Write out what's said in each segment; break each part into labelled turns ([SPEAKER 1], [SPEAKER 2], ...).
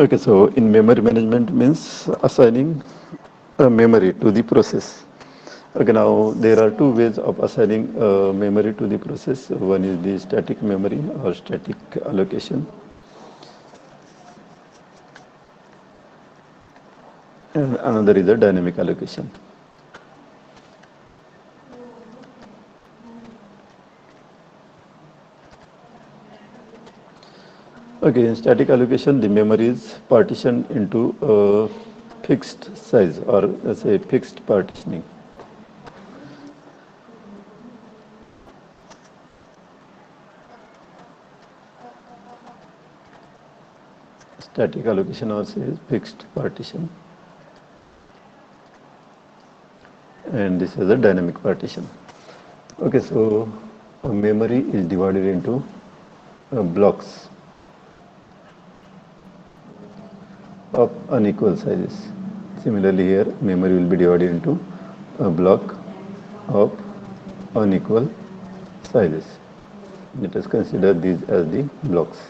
[SPEAKER 1] Okay, so in memory management means assigning a memory to the process. Okay, now there are two ways of assigning memory to the process. One is the static memory or static allocation, and another is a dynamic allocation. Okay, in static allocation, the memory is partitioned into a fixed size or let's say fixed partitioning. Static allocation also is fixed partition, and this is a dynamic partition. Okay, so a memory is divided into blocks of unequal sizes. Similarly, here memory will be divided into a block of unequal sizes. Let us consider these as the blocks.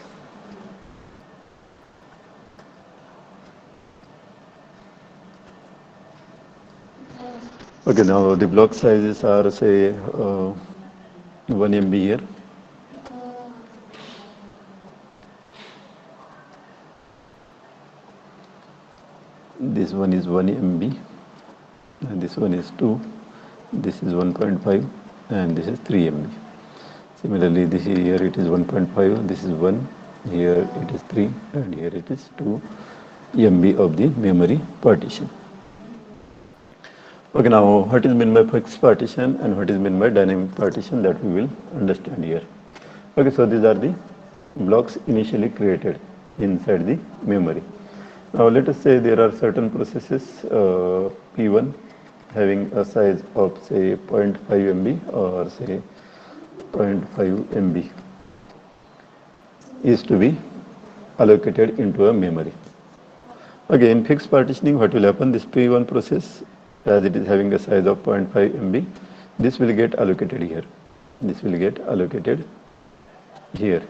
[SPEAKER 1] Okay, now the block sizes are say 1 MB here. This one is 1 MB, and this one is 2, this is 1.5, and this is 3 MB. Similarly, this here it is 1.5, this is 1, here it is 3, and here it is 2 MB of the memory partition. Okay, now what is meant by fixed partition and what is meant by dynamic partition, that we will understand here. Okay, so these are the blocks initially created inside the memory. Now let us say there are certain processes P1 having a size of say 0.5 MB or say 0.5 MB is to be allocated into a memory. Again, in fixed partitioning, what will happen? This P1 process, as it is having a size of 0.5 MB, this will get allocated here. This will get allocated here.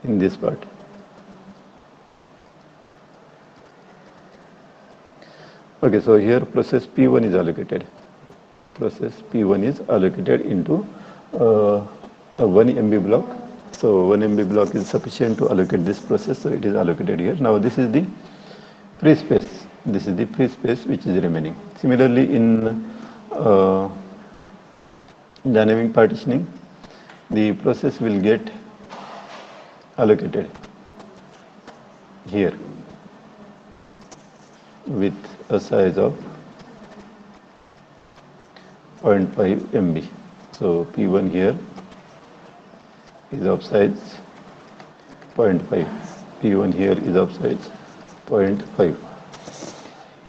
[SPEAKER 1] In this part. Okay, so here process P1 is allocated. Process P1 is allocated into a 1 MB block. So 1 MB block is sufficient to allocate this process, so it is allocated here. Now this is the free space. This is the free space which is remaining. Similarly, in dynamic partitioning, the process will get allocated here with a size of 0.5 MB. So P1 here is of size 0.5. P1 here is of size 0.5.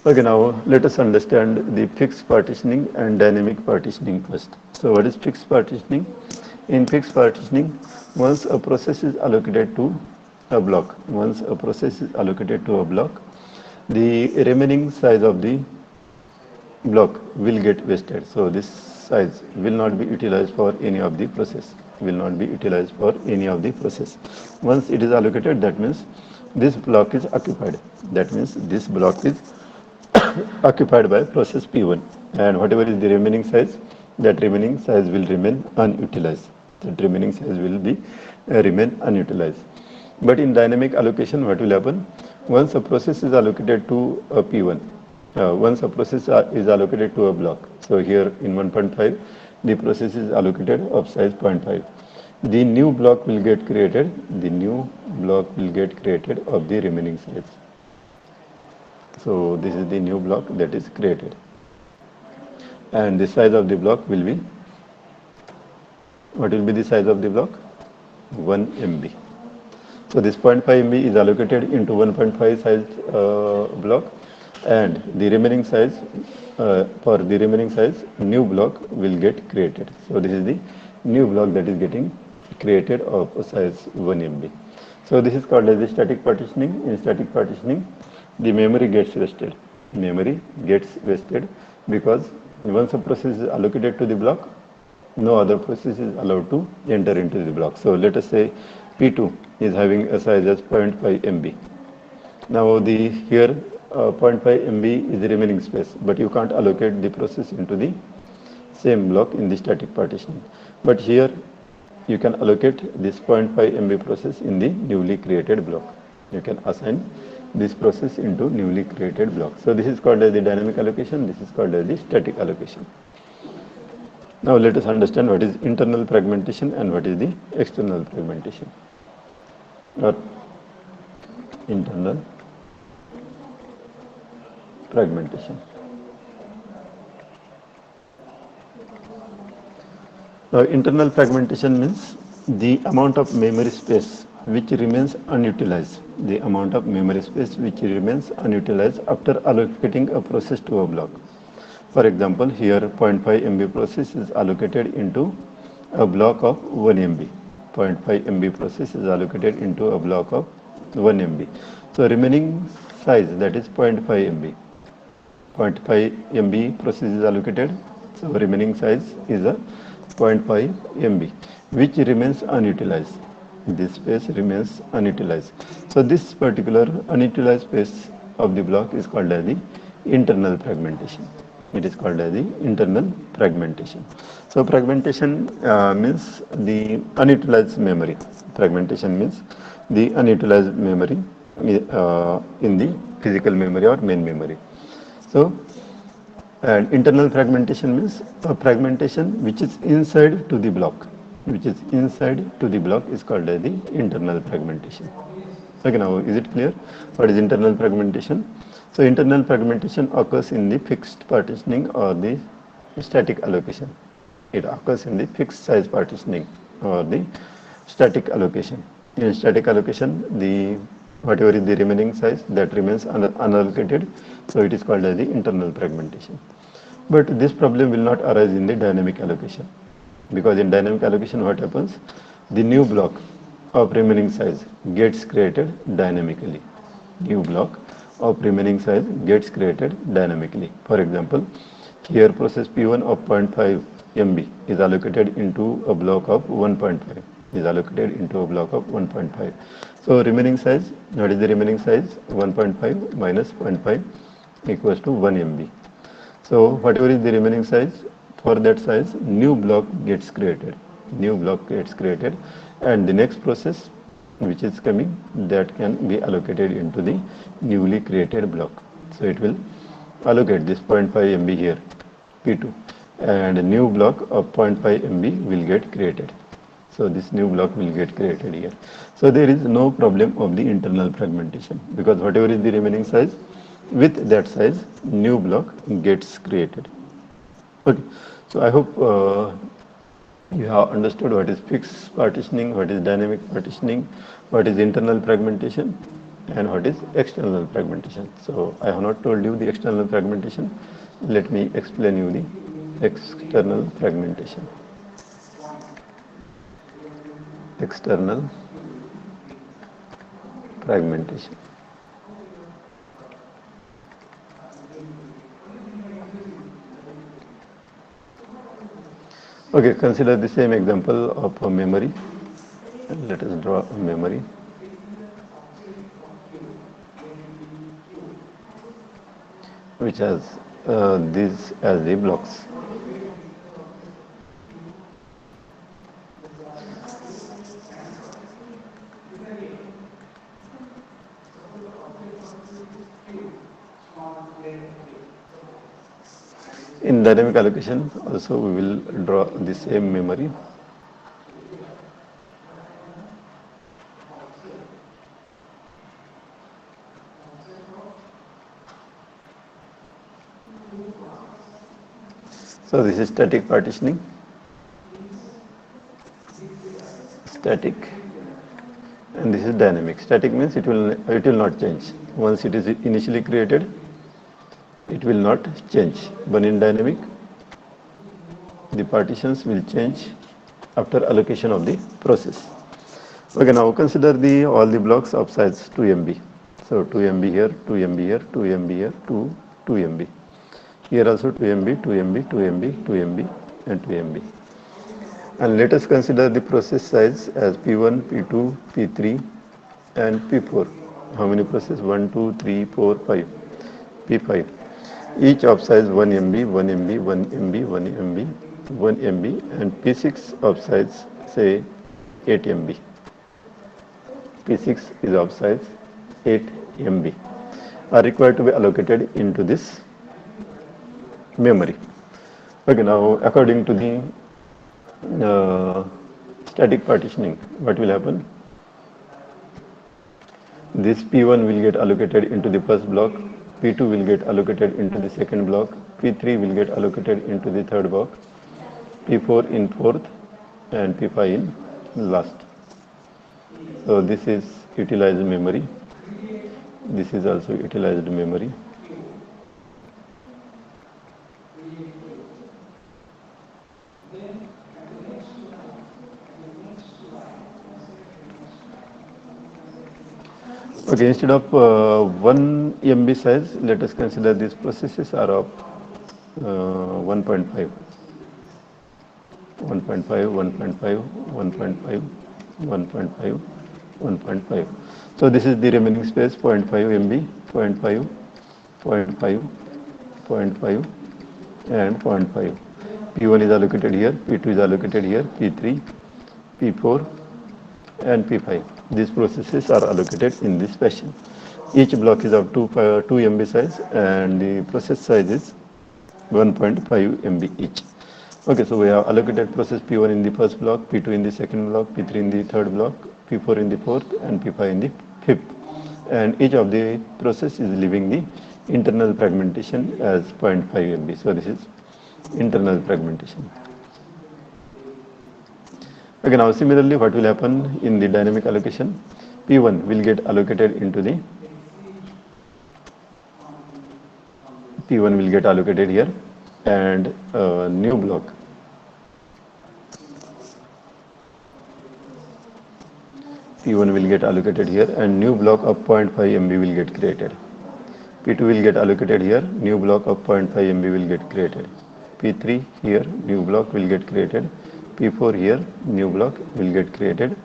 [SPEAKER 1] Okay, now let us understand the fixed partitioning and dynamic partitioning first. So what is fixed partitioning? In fixed partitioning, once a process is allocated to a block, the remaining size of the block will get wasted. So this size will not be utilized for any of the process. Once it is allocated, that means this block is occupied. That means this block is occupied by process P1, and whatever is the remaining size, that remaining size will remain unutilized. But in dynamic allocation, what will happen? Once a process is allocated to a P1, once a process is allocated to a block, so here in 1.5, the process is allocated of size 0.5. The new block will get created. Of the remaining size. So this is the new block that is created, and the size of the block will be, what will be the size of the block? 1 MB. So this 0.5 MB is allocated into 1.5 size block, and the remaining size, for the remaining size, new block will get created. So this is the new block that is getting created of a size 1 MB. So this is called as the static partitioning. In static partitioning, the memory gets wasted. Because once a process is allocated to the block, no other process is allowed to enter into the block. So let us say P2 is having a size as 0.5 MB. Now the here 0.5 MB is the remaining space, but you can't allocate the process into the same block in the static partitioning. But here you can allocate this 0.5 MB process in the newly created block. You can assign this process into newly created block. So this is called as the dynamic allocation, this is called as the static allocation. Now let us understand what is internal fragmentation and what is the external fragmentation or internal fragmentation. Now internal fragmentation means the amount of memory space which remains unutilized, the amount of memory space which remains unutilized after allocating a process to a block. For example, here 0.5 MB process is allocated into a block of 1 MB. 0.5 MB process is allocated into a block of 1 MB. So remaining size, that is 0.5 MB. 0.5 MB process is allocated. So remaining size is a 0.5 MB, which remains unutilized. This space remains unutilized. So this particular unutilized space of the block is called as the internal fragmentation. It is called as the internal fragmentation. So fragmentation means the unutilized memory. Fragmentation means the unutilized memory in the physical memory or main memory. So, and internal fragmentation means a fragmentation which is inside to the block. Which is inside to the block is called as the internal fragmentation. Okay, now is it clear what is internal fragmentation? So internal fragmentation occurs in the fixed partitioning or the static allocation. It occurs in the fixed size partitioning or the static allocation. In static allocation, the whatever is the remaining size that remains unallocated, so it is called as the internal fragmentation. But this problem will not arise in the dynamic allocation, because in dynamic allocation what happens? The new block of remaining size gets created dynamically. New block of remaining size gets created dynamically. For example, here process P1 of 0.5 MB is allocated into a block of 1.5. Is allocated into a block of 1.5. So remaining size, what is the remaining size? 1.5 minus 0.5 equals to 1 MB. So whatever is the remaining size, for that size, new block gets created. New block gets created, and the next process which is coming, that can be allocated into the newly created block. So it will allocate this 0.5 MB here, P2, and a new block of 0.5 MB will get created. So this new block will get created here. So there is no problem of the internal fragmentation, because whatever is the remaining size, with that size, new block gets created. Okay, so I hope you have understood what is fixed partitioning, what is dynamic partitioning, what is internal fragmentation, and what is external fragmentation. So I have not told you the external fragmentation. Let me explain you the external fragmentation. External fragmentation. Okay, consider the same example of a memory. Let us draw a memory. Which has these as the blocks. In dynamic allocation also we will draw the same memory. So this is static partitioning. Static, and this is dynamic. Static means it will not change. Once it is initially created, it will not change. But in dynamic, the partitions will change after allocation of the process. Okay, now consider all the blocks of size 2 MB. So 2 MB here, 2 MB here, 2 MB here, 2 MB. Here also 2 MB, 2 MB, 2 MB, 2 MB, and 2 MB. And let us consider the process size as P1, P2, P3 and P4. How many processes? 1, 2, 3, 4, 5. P5. Each of size 1 MB, 1 MB, 1 MB, 1 MB, 1 MB, and P6 of size say 8 MB. P6 is of size 8 MB are required to be allocated into this memory. Okay, now according to the static partitioning, what will happen? This P1 will get allocated into the first block, P2 will get allocated into the second block, P3 will get allocated into the third block, P4 in fourth, and P5 in last. So this is utilized memory. This is also utilized memory. Okay, instead of 1 MB size, let us consider these processes are of 1.5. 1.5, 1.5, 1.5, 1.5, 1.5. So this is the remaining space 0.5 MB, 0.5, 0.5, 0.5 and 0.5. P1 is allocated here, P2 is allocated here, P3, P4 and P5. These processes are allocated in this fashion. Each block is of 2 MB size and the process size is 1.5 MB each. Okay, so we have allocated process P1 in the first block, P2 in the second block, P3 in the third block, P4 in the fourth and P5 in the fifth. And each of the process is leaving the internal fragmentation as 0.5 MB. So this is internal fragmentation. Okay, now similarly what will happen in the dynamic allocation? P1 will get allocated into the P1 will get allocated here and a new block. P1 will get allocated here and new block of 0.5 MB will get created. P2 will get allocated here, new block of 0.5 MB will get created. P3 here, new block will get created. P4 here, new block will get created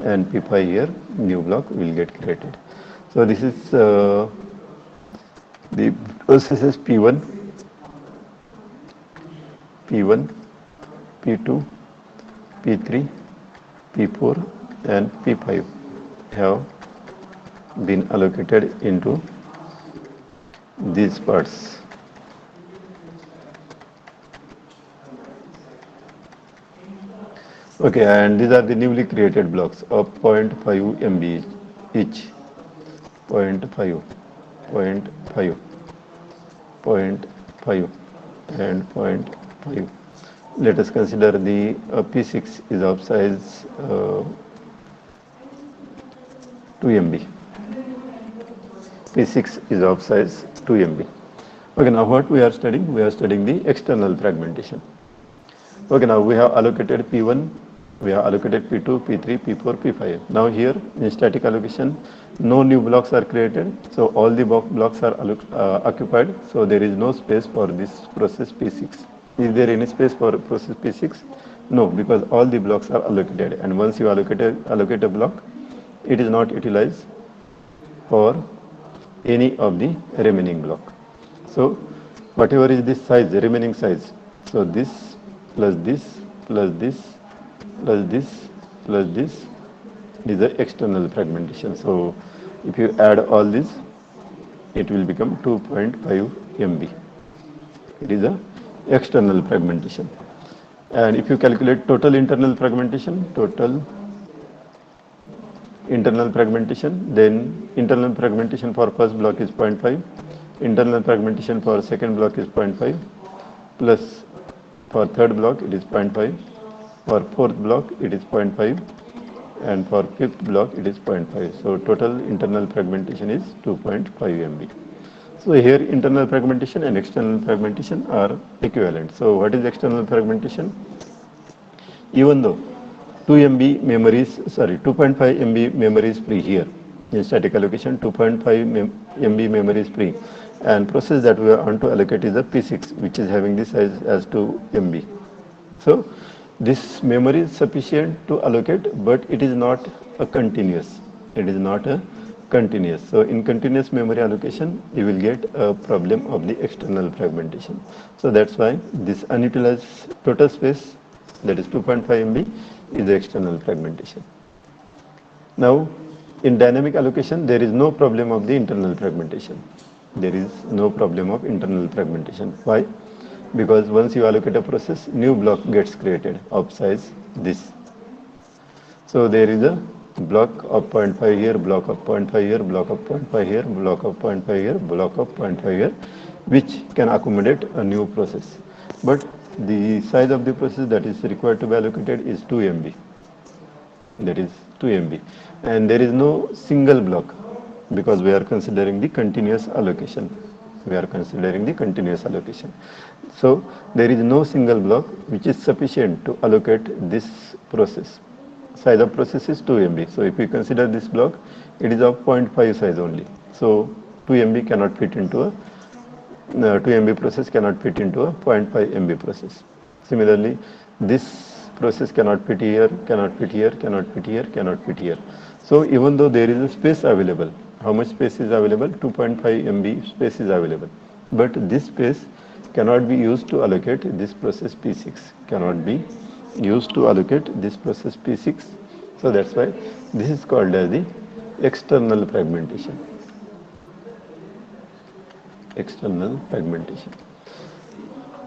[SPEAKER 1] and P5 here, new block will get created. So this is the processes P1, P1, P2, P3, P4 and P5 have been allocated into these parts. Okay, and these are the newly created blocks of 0.5 MB each. 0.5, 0.5, 0.5 and 0.5. Let us consider the P6 is of size 2 MB. P6 is of size 2 MB. Okay, now what we are studying? We are studying the external fragmentation. Okay, now we have allocated P1, we have allocated P2, P3, P4, P5. Now here in static allocation, no new blocks are created, so all the blocks are occupied, so there is no space for this process P6. Is there any space for process P6? No, because all the blocks are allocated, and once you allocate a block, it is not utilized for any of the remaining block. So whatever is this size, the remaining size, so this plus this plus this plus this plus this is the external fragmentation. So if you add all this, it will become 2.5 MB. It is a external fragmentation. And if you calculate total internal fragmentation, then internal fragmentation for first block is 0.5, internal fragmentation for second block is 0.5, plus for third block it is 0.5, for fourth block it is 0.5, and for fifth block it is 0.5. So total internal fragmentation is 2.5 MB. So here internal fragmentation and external fragmentation are equivalent. So what is external fragmentation? Even though 2.5 MB memory is free here. In static allocation, 2.5 MB memory is free. And process that we want to allocate is the P6, which is having this size as 2 MB. So this memory is sufficient to allocate, but it is not a continuous. It is not a continuous. So in continuous memory allocation, you will get a problem of the external fragmentation. So that's why this unutilized total space, that is 2.5 MB, is the external fragmentation. Now, in dynamic allocation, there is no problem of the internal fragmentation. There is no problem of internal fragmentation. Why? Because once you allocate a process, new block gets created of size this. So there is a block of 0.5 here, block of 0.5 here, block of 0.5 here, block of 0.5 here, block of 0.5 here, which can accommodate a new process. But the size of the process that is required to be allocated is 2 MB. That is 2 MB. And there is no single block because we are considering the continuous allocation. We are considering the continuous allocation. So there is no single block which is sufficient to allocate this process. Size of process is 2 MB. So if we consider this block, it is of 0.5 size only. So 2 MB cannot fit into a 2 MB process cannot fit into a 0.5 MB process. Similarly, this process cannot fit here, cannot fit here, cannot fit here, cannot fit here. So even though there is a space available, how much space is available? 2.5 MB space is available. But this space cannot be used to allocate this process P6, cannot be used to allocate this process P6. So that's why this is called as the external fragmentation. External fragmentation.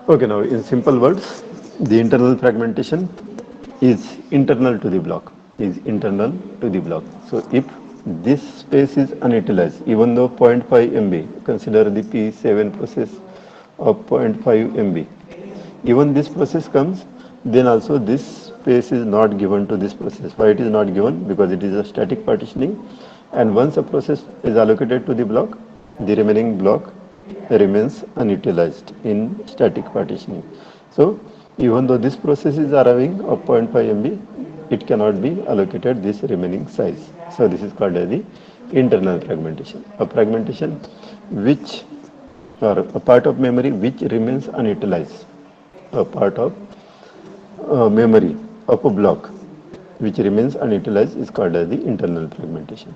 [SPEAKER 1] Okay, now in simple words, the internal fragmentation is internal to the block. Is internal to the block. So if this space is unutilized, even though 0.5 MB, consider the P7 process of 0.5 MB. Even this process comes, then also this space is not given to this process. Why it is not given? Because it is a static partitioning, and once a process is allocated to the block, the remaining block remains unutilized in static partitioning. So even though this process is arriving of 0.5 MB, it cannot be allocated this remaining size. So this is called as the internal fragmentation. A fragmentation which, or a part of memory which remains unutilized. A part of memory of a block which remains unutilized is called as the internal fragmentation.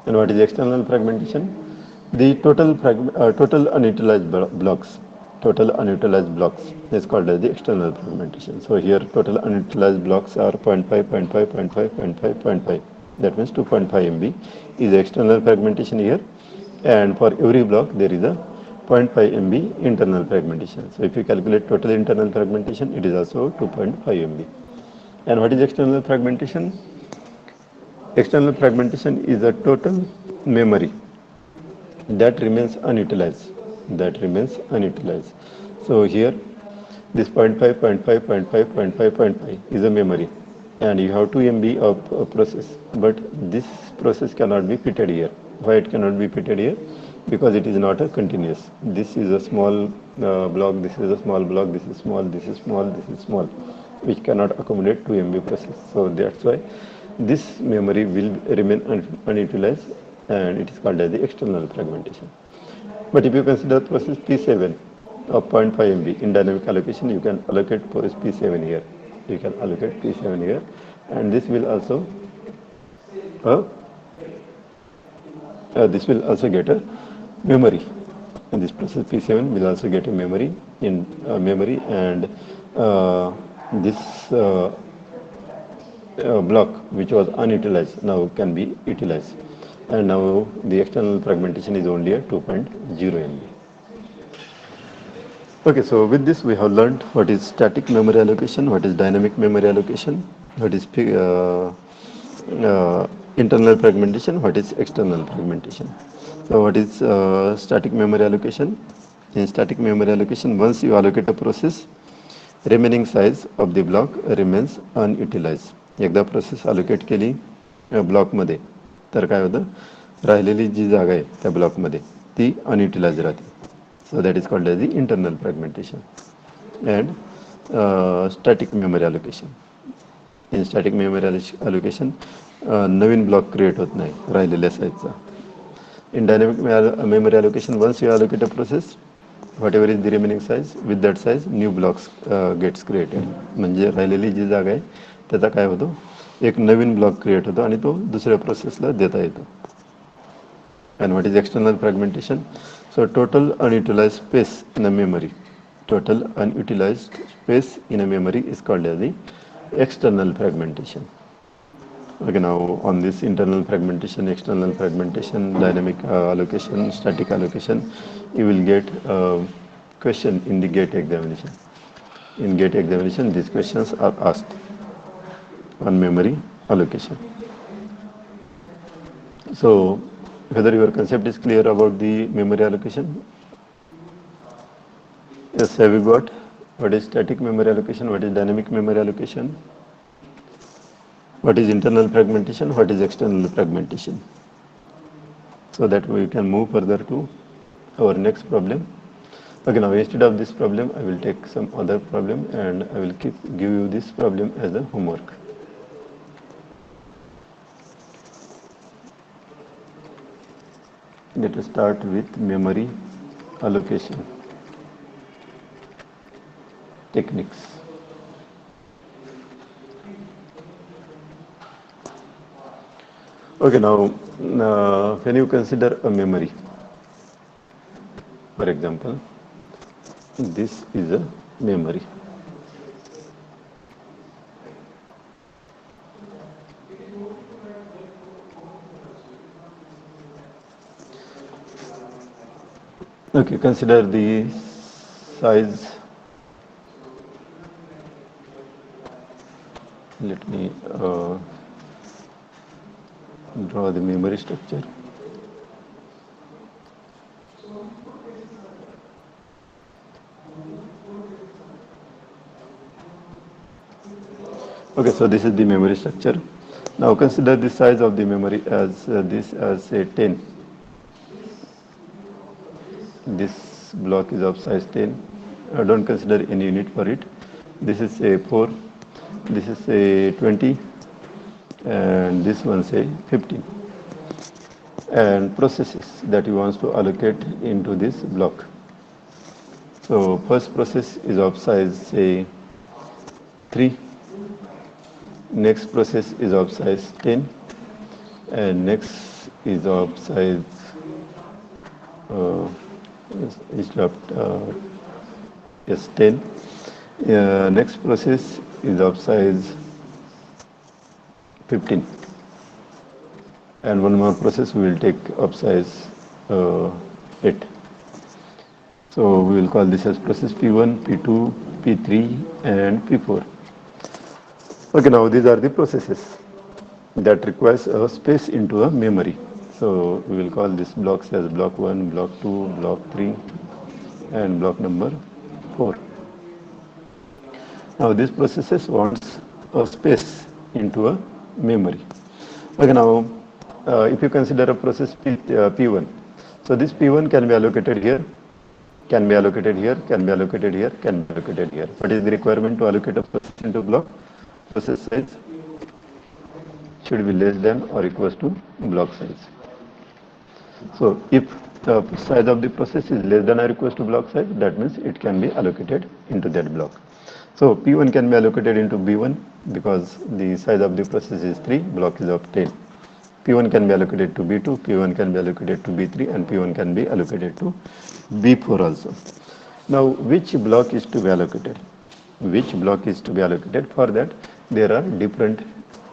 [SPEAKER 1] And what is external fragmentation? The total unutilized blocks. Total unutilized blocks is called as the external fragmentation. So here total unutilized blocks are 0.5, 0.5, 0.5, 0.5, 0.5. That means 2.5 MB is the external fragmentation here. And for every block there is a 0.5 MB internal fragmentation. So if you calculate total internal fragmentation, it is also 2.5 MB. And what is external fragmentation? External fragmentation is a total memory that remains unutilized. That remains unutilized. So here this 0.5, 0.5, 0.5, 0.5, 0.5 is a memory, and you have 2 MB of a process, but this process cannot be fitted here. Why it cannot be fitted here? Because it is not a continuous. This is a small block, this is a small block, this is small, this is small, this is small, which cannot accommodate 2 MB process. So that's why this memory will remain unutilized, and it is called as the external fragmentation. But if you consider process P7 of 0.5 MB in dynamic allocation, you can allocate process P7 here. You can allocate P7 here, and this will also get a memory. And this process P7 will also get a memory in memory, and this block which was unutilized now can be utilized. And now the external fragmentation is only at 2.0 MB. Okay, so with this we have learned what is static memory allocation, what is dynamic memory allocation, what is internal fragmentation, what is external fragmentation. So what is static memory allocation? In static memory allocation, once you allocate a process, remaining size of the block remains unutilized. एकदा process allocate केली ब्लॉकमध्ये तर काय होतं, राहिलेली जी जागा आहे त्या ब्लॉकमध्ये ती अनयुटिलाइज राहते. So that is called as the internal fragmentation. And static memory allocation. In static memory allocation नवीन ब्लॉक क्रिएट होत नाही राहिलेल्या साईजचा. In dynamic memory allocation, once you allocate a process, whatever is the remaining size, with that size new blocks gets created. म्हणजे राहिलेली जी जागा आहे त्याचा काय होतो, एक नवीन ब्लॉक क्रिएट होतो आणि तो दुसऱ्या प्रोसेसला देता येतो. And what is external fragmentation? So total unutilized space in a memory. Total unutilized space in a memory is called as the external fragmentation. Okay, now on this internal fragmentation, external fragmentation, dynamic allocation, static allocation, you will get a question in the GATE examination. In GATE examination, these questions are asked on memory allocation. So, whether your concept is clear about the memory allocation? Yes, have you got what is static memory allocation, what is dynamic memory allocation, what is internal fragmentation, what is external fragmentation? So that we can move further to our next problem. Okay, now instead of this problem, I will take some other problem and I will give you this problem as a homework. Let us start with memory allocation techniques. Okay, now when you consider a memory, for example, this is a memory. Okay, consider the size. Let me draw the memory structure. Okay, so this is the memory structure. Now consider the size of the memory as this as say 10. This block is of size 10. Don't consider any unit for it. This is say 4. This is say 20. And this one say 15. And processes that you want to allocate into this block. So first process is of size say 3. Next process is of size 10, and next is of size yes 10. Next process is of size 15, and one more process we will take of size 8. So we will call this as process P1, P2, P3, and P4. Okay, now these are the processes that requires a space into a memory. So we will call these blocks as block 1, block 2, block 3, and block number 4. Now these processes wants a space into a memory. Okay, now if you consider a process P1, so this P1 can be allocated here, can be allocated here, can be allocated here, can be allocated here. What is the requirement to allocate a process into block? Process size should be less than or equals to block size. So if the size of the process is less than or equals to block size, that means it can be allocated into that block. So P1 can be allocated into B1 because the size of the process is 3, block is of 10. P1 can be allocated to B2, P1 can be allocated to B3, and P1 can be allocated to B4 also. Now which block is to be allocated? Which block is to be allocated? For that there are different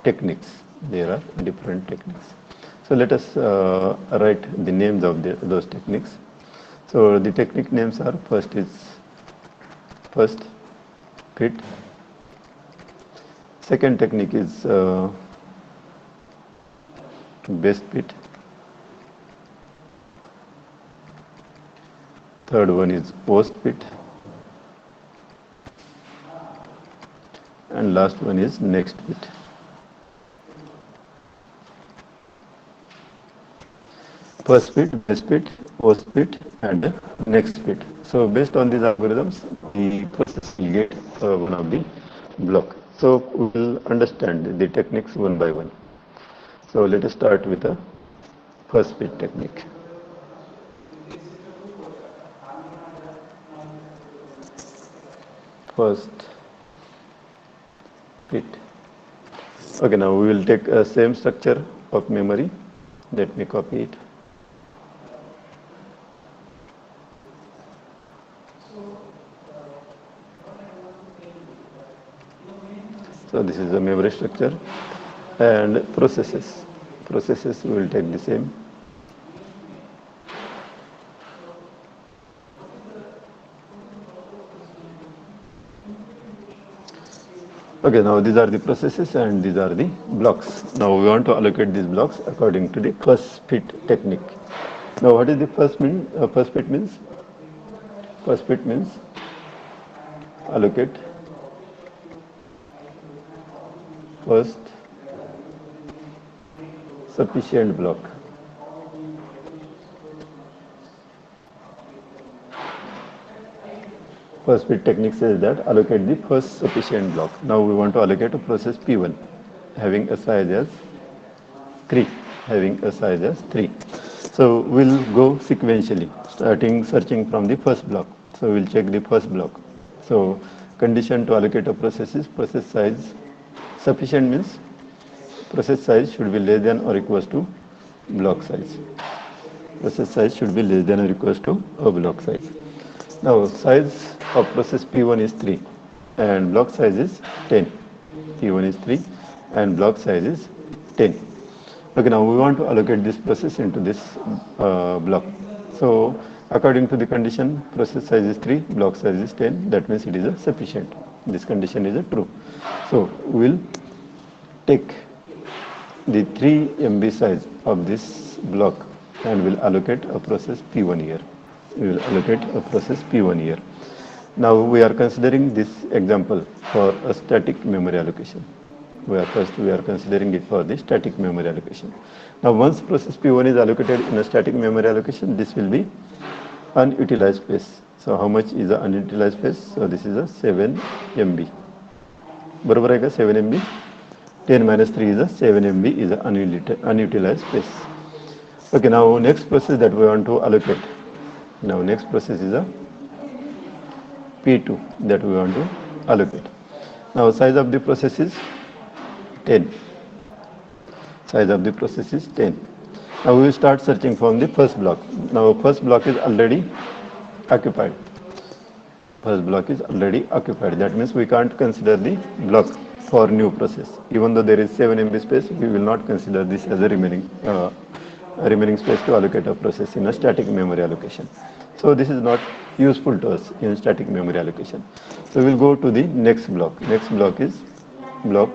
[SPEAKER 1] techniques. There are different techniques. So let us write the names of those techniques. So the technique names are first fit. Second technique is best fit. Third one is post fit. And last one is next fit. First fit, best fit, post fit, and next fit. So based on these algorithms, the process will get one of the block. So we will understand the techniques one by one. So let us start with the first fit technique. first fit. Okay, now we will take a same structure of memory. Let me copy it. So this is the memory structure and processes. Processes we will take the same. Okay, now these are the processes and these are the blocks. Now we want to allocate these blocks according to the first fit technique. Now what is the first mean? First fit means? First fit means allocate first sufficient block. First fit technique says that allocate the first sufficient block. Now we want to allocate a process P1 having a size as 3. So we'll go sequentially, starting searching from the first block. So we'll check the first block. So condition to allocate a process is process size sufficient means process size should be less than or equals to block size. Process size should be less than or equals to a block size. Now size of process P1 is 3 and block size is 10. P1 is 3 and block size is 10. Okay, now we want to allocate this process into this block. So according to the condition, process size is 3, block size is 10. That means it is a sufficient. This condition is a true. So we will take the 3 MB size of this block and will allocate a process P1 here. We will allocate a process P1 here. Now we are considering this example for a static memory allocation. We are considering it for the static memory allocation. Now once process P1 is allocated in a static memory allocation, this will be unutilized space. So how much is the unutilized space? So this is a 7 MB. बरोबर है क्या 7 MB? 10 minus 3 is a 7 MB is a unutilized space. Okay, now next process that we want to allocate. Now next process is a P2 that we want to allocate. Now size of the process is 10. Size of the process is 10. Now we will start searching from the first block. Now first block is already occupied. First block is already occupied. That means we can't consider the block for new process. Even though there is 7 MB space, we will not consider this as a remaining space to allocate a process in a static memory allocation. So this is not useful to us in static memory allocation. So we will go to the next block. Next block is block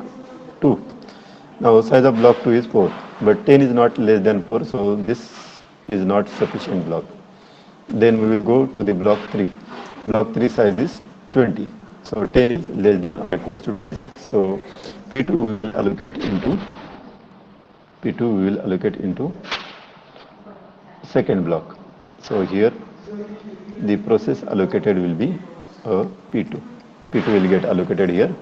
[SPEAKER 1] 2. Now size of block 2 is 4, but 10 is not less than 4, so this is not sufficient block. Then we will go to the block 3. Block 3 size is 20, so 10 is less than or equal to 20. So P2 we will allocate into second block. So here the process allocated will be P2. P2 will get allocated here,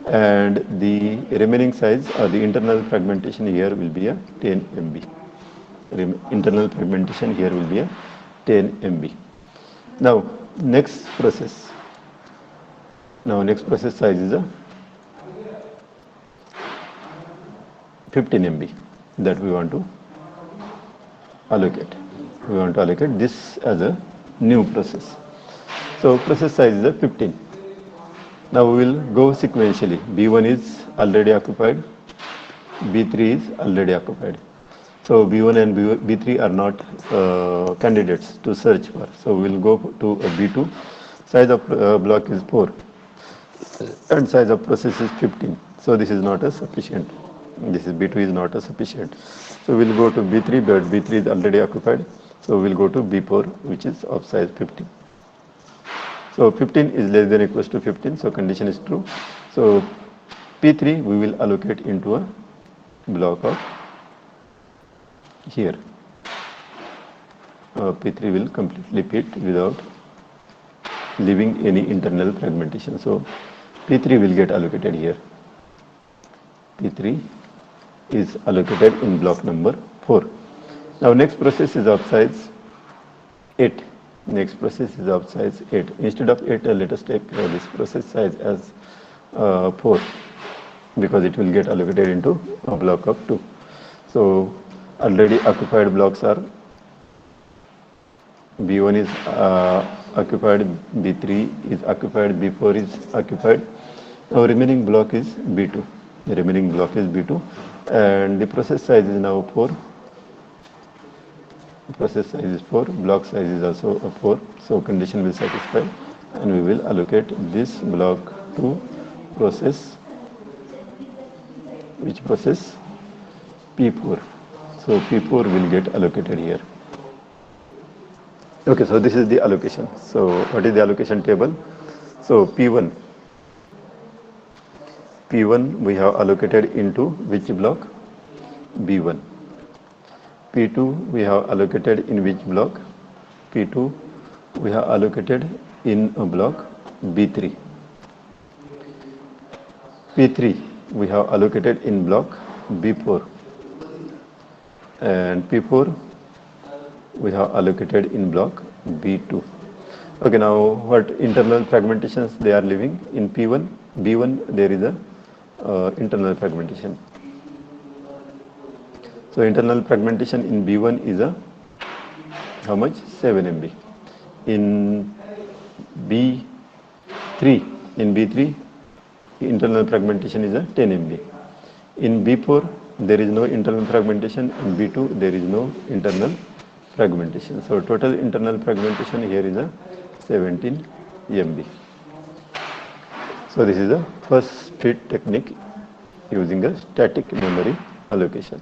[SPEAKER 1] and the remaining size or the internal fragmentation here will be a 10 MB. Internal fragmentation here will be a 10 MB. Now next process. Now next process size is a 15 MB that we want to allocate. We want to allocate this as a new process. So process size is a 15. Now we will go sequentially. B1 is already occupied. B3 is already occupied. So B1 and B3 are not candidates to search for. So we will go to a B2. Size of block is 4 and size of process is 15. So this is not a sufficient. This is B2 is not a sufficient. So we will go to B3, but B3 is already occupied. So we will go to B4, which is of size 15. So 15 is less than or equals to 15. So condition is true. So P3 we will allocate into a block of here. P3 will completely fit without leaving any internal fragmentation. So P3 will get allocated here. P3 is allocated in block number 4. Now next process is of size 8. Next process is of size 8. Instead of 8, let us take this process size as 4, because it will get allocated into a block of 2. So already occupied blocks are B1 is occupied, B3 is occupied, B4 is occupied. Now remaining block is B2. The remaining block is B2, and the process size is now 4. Process size is 4, block size is also 4. So condition will satisfy, and we will allocate this block to process. Which process? P4. So P4 will get allocated here. Okay, so this is the allocation. So what is the allocation table? So P1 we have allocated into which block? B1. P2 we have allocated in which block? P2 we have allocated in a block B3. P3 we have allocated in block B4, and P4 we have allocated in block B2. Okay, now what internal fragmentations they are leaving in P1? B1 there is a internal fragmentation. So internal fragmentation in B1 is a how much? 7 MB. In B3 internal fragmentation is a 10 MB. In B4 there is no internal fragmentation. In B2 there is no internal fragmentation. So total internal fragmentation here is a 17 MB. So this is the first fit technique using a static memory allocation.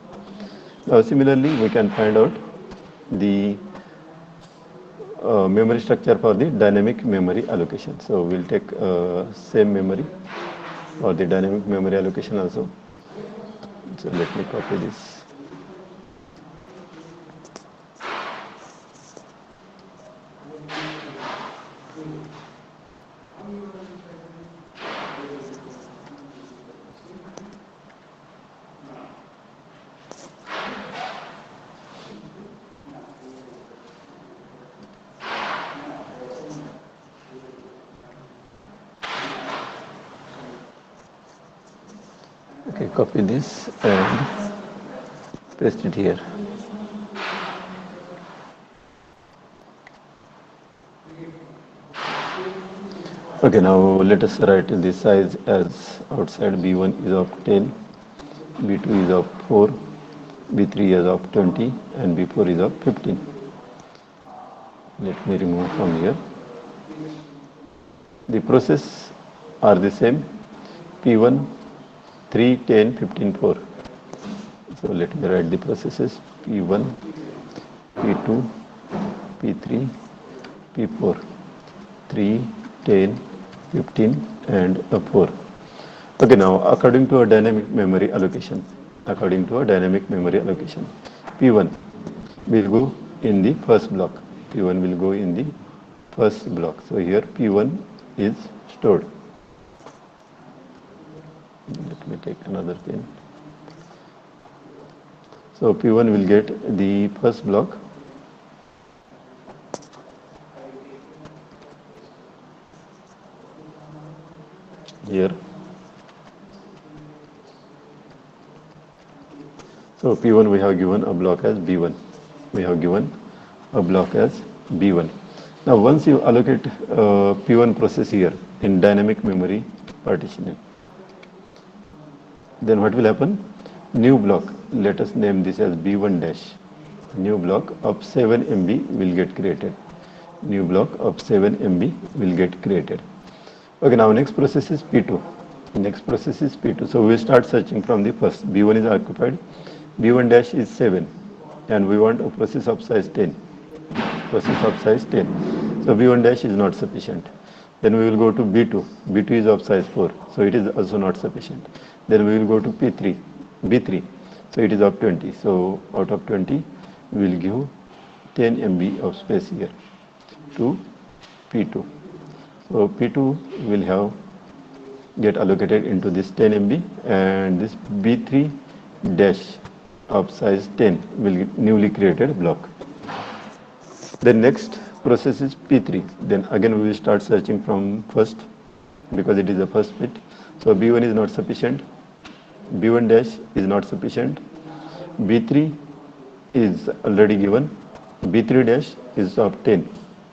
[SPEAKER 1] Now similarly we can find out the memory structure for the dynamic memory allocation. So we'll take same memory for the dynamic memory allocation also. So let me copy this. Okay, copy this and paste it here. Okay, now let us write the size as outside B1 is of 10, B2 is of 4, B3 is of 20, and B4 is of 15. Let me remove from here. The process are the same, P1 3, 10, 15, 4. So let me write the processes P1, P2, P3, P4, 3, 10, 15 and 4. Okay, now according to a dynamic memory allocation, P1 will go in the first block. So here P1 is stored. Let me take another pen. So P1 will get the first block. Here. So P1 we have given a block as B1. Now once you allocate P1 process here in dynamic memory partitioning, then what will happen? New block, let us name this as B1 dash. New block of 7 MB will get created. Okay, now next process is P2. So we will start searching from the first. B1 is occupied. B1 dash is 7 and we want a process of size 10. So B1 dash is not sufficient. Then we will go to B2. B2 is of size 4. So it is also not sufficient. Then we will go to B3. So it is of 20. So out of 20 we will give 10 MB of space here to P2. So P2 will get allocated into this 10 MB and this B3 dash of size 10 will get newly created block. Then next process is P3. Then again we will start searching from first because it is the first bit. So B1 is not sufficient. B1 dash is not sufficient. B3 is already given. B3 dash is of 10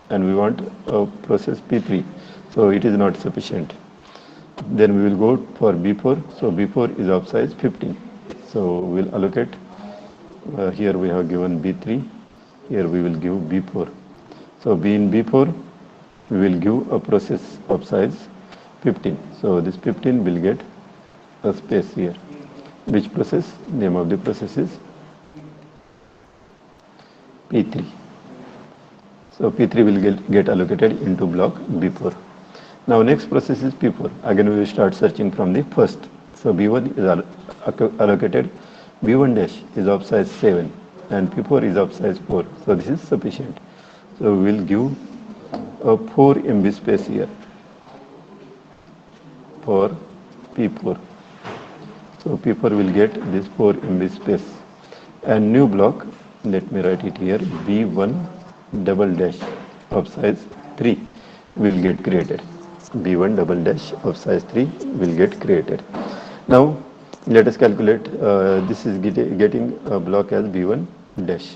[SPEAKER 1] and we want a process P3. So it is not sufficient. Then we will go for B4. So B4 is of size 15. So we will allocate. Here we have given B3. Here we will give B4. So B in B4 we will give a process of size 15. So this 15 will get a space here. Which process? Name of the process is P3. So P3 will get allocated into block B4. Now next process is P4. Again we will start searching from the first. So B1 is allocated. B1 dash is of size 7 and P4 is of size 4. So this is sufficient. So we will give a 4 MB space here for P4. So P4 will get this 4 MB space. And new block, let me write it here, B1 double dash of size 3 will get created. B1 double dash of size 3 will get created. Now let us calculate, this is getting a block as B1 dash.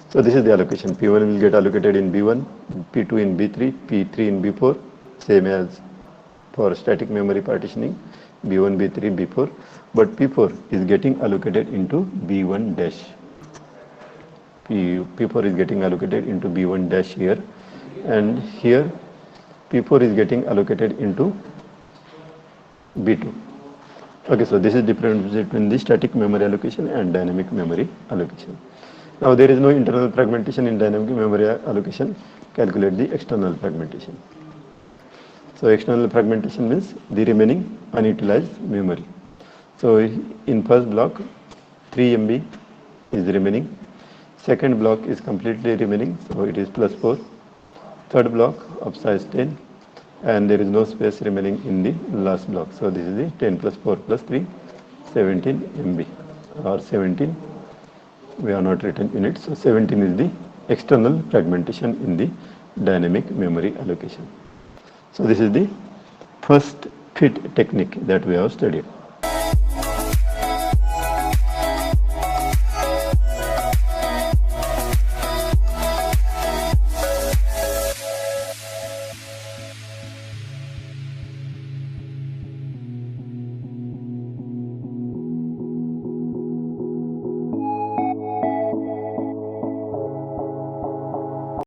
[SPEAKER 1] So this is the allocation. P1 will get allocated in B1, P2 in B3, P3 in B4, same as for static memory partitioning, B1, B3, B4, but P4 is getting allocated into B1 dash. P4 is getting allocated into B1 dash here, and here P4 is getting allocated into B2. Okay, so this is difference between the static memory allocation and dynamic memory allocation. Now there is no internal fragmentation in dynamic memory allocation. Calculate the external fragmentation. So external fragmentation means the remaining unutilized memory. So in first block 3 MB is remaining. Second block is completely remaining, so it is plus 4. Third block of size 10 and there is no space remaining in the last block. So this is the 10 plus 4 plus 3, 17 MB or 17. We have not written units. So 17 is the external fragmentation in the dynamic memory allocation. So this is the first fit technique that we have studied.